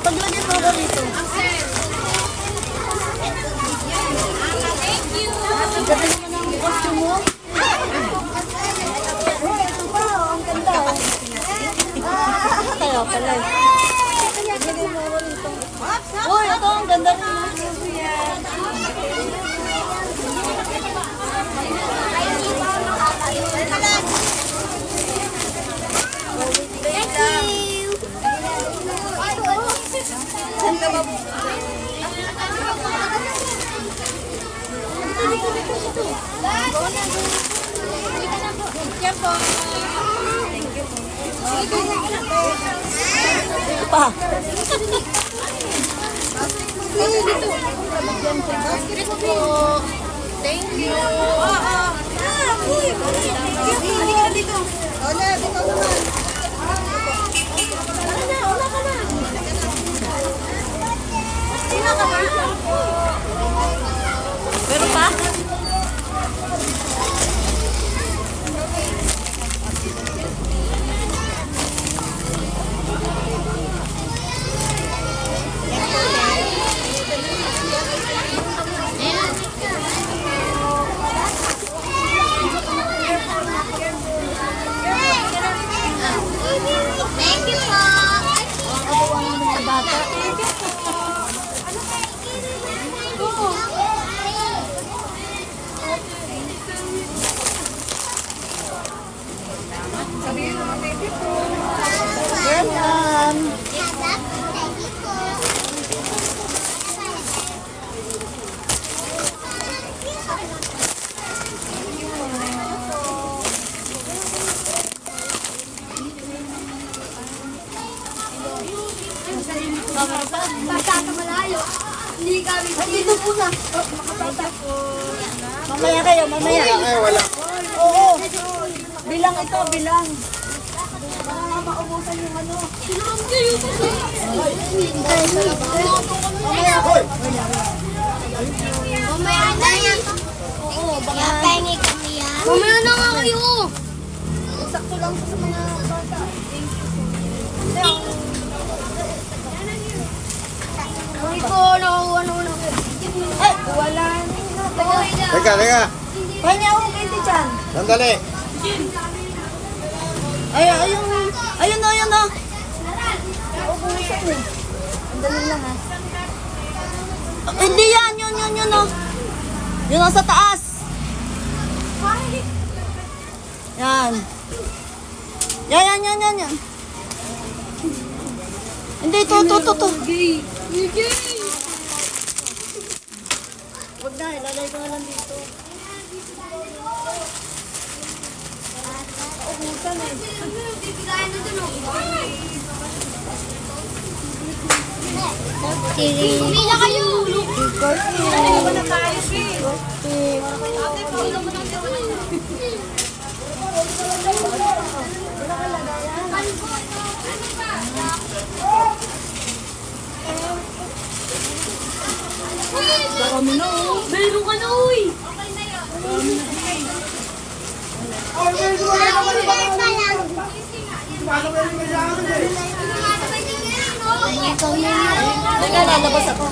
Paglagay mo ba dito? Thank you. Ganda naman ang costume mo. Ito pa, ang ganda. Kaya pala. Paglagay mo ba dito? Oh, ito ang ganda rin. Yan po. Ito pa. Thank you. Dito. Wala, dito naman. Meron pa? Thank you po. Kabuang ng mga bata. Welcome. Basta ka malayo. Hindi kami. Dito muna. Mamaya kayo, mamaya. Wala. Oo. Bilang ito, bilang. Para maubusan yung ano. Sinunod kayo kasi. Mamaya. Mamaya na yan. Oo, baka Pahingi kami yan. Mamaya na nga kayo. sakto lang sa mga bata. Hindi ko nakuha na. Ay, wala. Teka. Pahinga ako kay Tichan. Sandali. Ayun na. Ubusan eh. Ang dali lang ha. Hindi yan, yun oh. Yun ang sa taas. Yan. Yan. Hindi, to. Huwag na, ilalay ko na lang dito. Ubusan eh. Pumila kayo. Ano na tayo, Marami na oh. Meron ka na uy. Teka, lalabas ako.